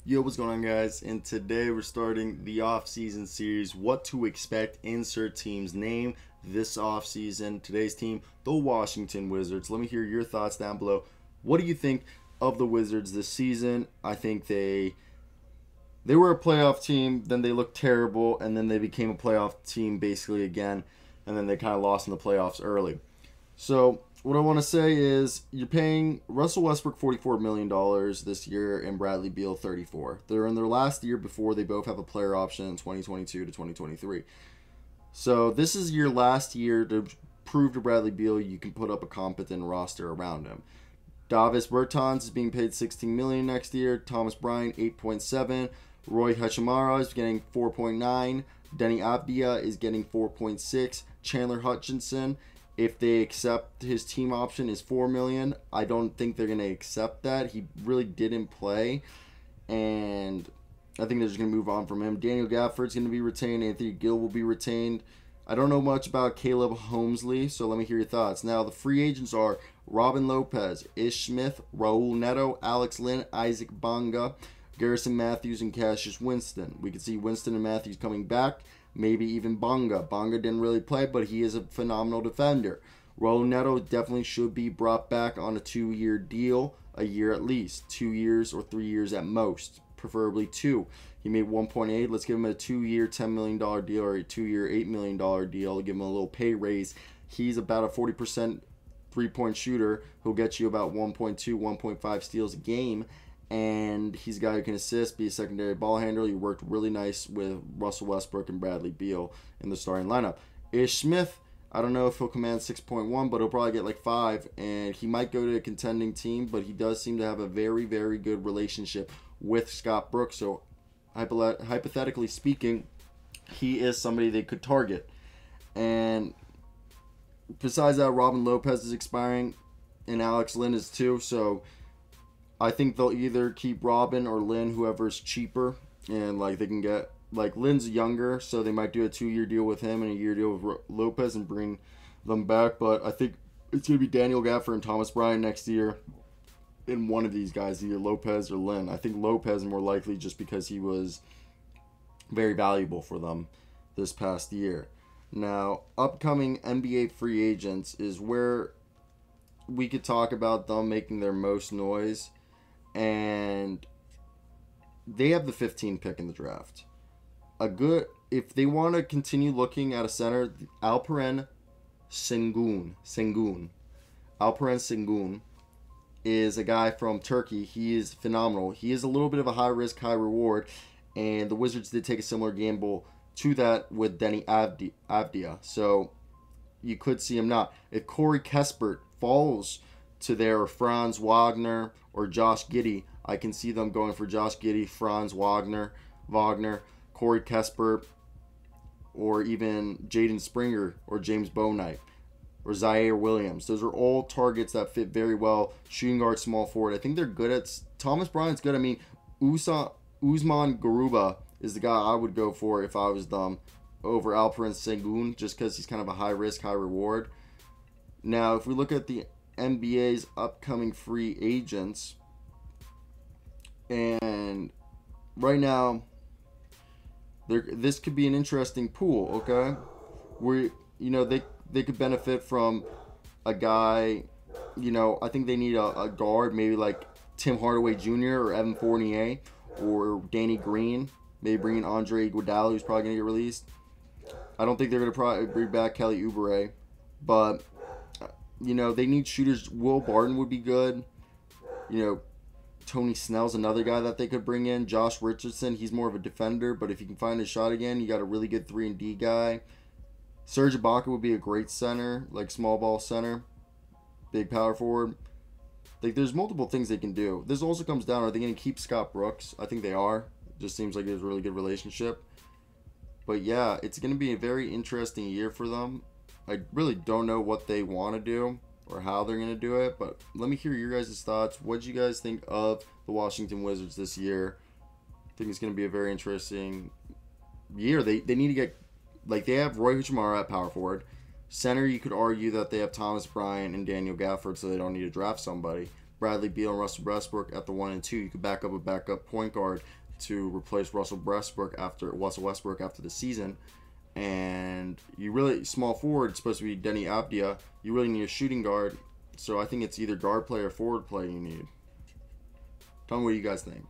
Yo, what's going on, guys? And today we're starting the off-season series, what to expect, insert team's name this off-season. Today's team, the Washington Wizards. Let me hear your thoughts down below. What do you think of the Wizards this season? I think they were a playoff team, then they looked terrible, and then they became a playoff team basically again, and then they kind of lost in the playoffs early. So what I want to say is you're paying Russell Westbrook $44 million this year and Bradley Beal 34. They're in their last year before they both have a player option in 2022 to 2023. So this is your last year to prove to Bradley Beal you can put up a competent roster around him. Davis Bertans is being paid $16 million next year. Thomas Bryant 8.7. Roy Hachimura is getting 4.9. Denny Avdia is getting 4.6. Chandler Hutchinson, if they accept his team option, is $4 million. I don't think they're going to accept that. He really didn't play, and I think they're just going to move on from him. Daniel Gafford's going to be retained. Anthony Gill will be retained. I don't know much about Caleb Holmesley, so let me hear your thoughts. Now, the free agents are Robin Lopez, Ish Smith, Raul Neto, Alex Lynn, Isaac Bonga, Garrison Matthews, and Cassius Winston. We could see Winston and Matthews coming back. Maybe even Bonga. Bonga didn't really play, but he is a phenomenal defender. Raul Neto definitely should be brought back on a 2-year deal, a year at least. 2 years or 3 years at most, preferably 2. He made 1.8. Let's give him a 2-year $10 million deal or a 2-year $8 million deal to give him a little pay raise. He's about a 40% three-point shooter who'll get you about 1.2, 1.5 steals a game. And he's a guy who can assist, be a secondary ball handler. He worked really nice with Russell Westbrook and Bradley Beal in the starting lineup. Ish Smith, I don't know if he'll command 6.1, but he'll probably get like 5. And he might go to a contending team, but he does seem to have a very, very good relationship with Scott Brooks. So hypothetically speaking, he is somebody they could target. And besides that, Robin Lopez is expiring, and Alex Lynn is too. So I think they'll either keep Robin or Lynn, whoever's cheaper, and like they can get like Lynn's younger, so they might do a 2-year deal with him and a year deal with Lopez and bring them back. But I think it's gonna be Daniel Gafford and Thomas Bryant next year, in one of these guys, either Lopez or Lynn. I think Lopez more likely just because he was very valuable for them this past year. Now, upcoming NBA free agents is where we could talk about them making their most noise. And they have the 15th pick in the draft. If they want to continue looking at a center, Alperen Sengun is a guy from Turkey. He is phenomenal. He is a little bit of a high risk, high reward, and the Wizards did take a similar gamble to that with Denny Avdia. So you could see him not. If Corey Kispert falls to their Franz Wagner or Josh Giddey, I can see them going for Josh Giddey, Franz Wagner, Corey Kispert, or even Jaden Springer or James Bouknight or Zaire Williams. Those are all targets that fit very well. Shooting guard, small forward. I think they're good at. Thomas Bryant's good. I mean, Usman Garuba is the guy I would go for if I was them over Alperen Sengun, just because he's kind of a high risk, high reward. Now, if we look at the NBA's upcoming free agents, and right now this could be an interesting pool. Okay, where they could benefit from a guy. I think they need a guard, maybe like Tim Hardaway Jr. or Evan Fournier or Danny Green. Maybe bring in Andre Iguodala, who's probably gonna get released. I don't think they're gonna probably bring back Kelly Oubre, but they need shooters. Will Barton would be good. Tony Snell's another guy that they could bring in. Josh Richardson, he's more of a defender, but if he can find his shot again, you got a really good 3-and-D guy. Serge Ibaka would be a great center, like small ball center, big power forward. Like, there's multiple things they can do. This also comes down, are they going to keep Scott Brooks? I think they are. It just seems like there's a really good relationship. But yeah, it's going to be a very interesting year for them. I really don't know what they want to do or how they're going to do it, but let me hear your guys' thoughts. What do you guys think of the Washington Wizards this year? I think it's going to be a very interesting year. They need to get, like, they have Roy Hachimura at power forward. Center, you could argue that they have Thomas Bryant and Daniel Gafford, so they don't need to draft somebody. Bradley Beal and Russell Westbrook at the 1 and 2. You could back up a backup point guard to replace Russell Westbrook after the season. And you really, small forward, it's supposed to be Denny Abdia. You really need a shooting guard. So I think it's either guard play or forward play you need. Tell me what you guys think.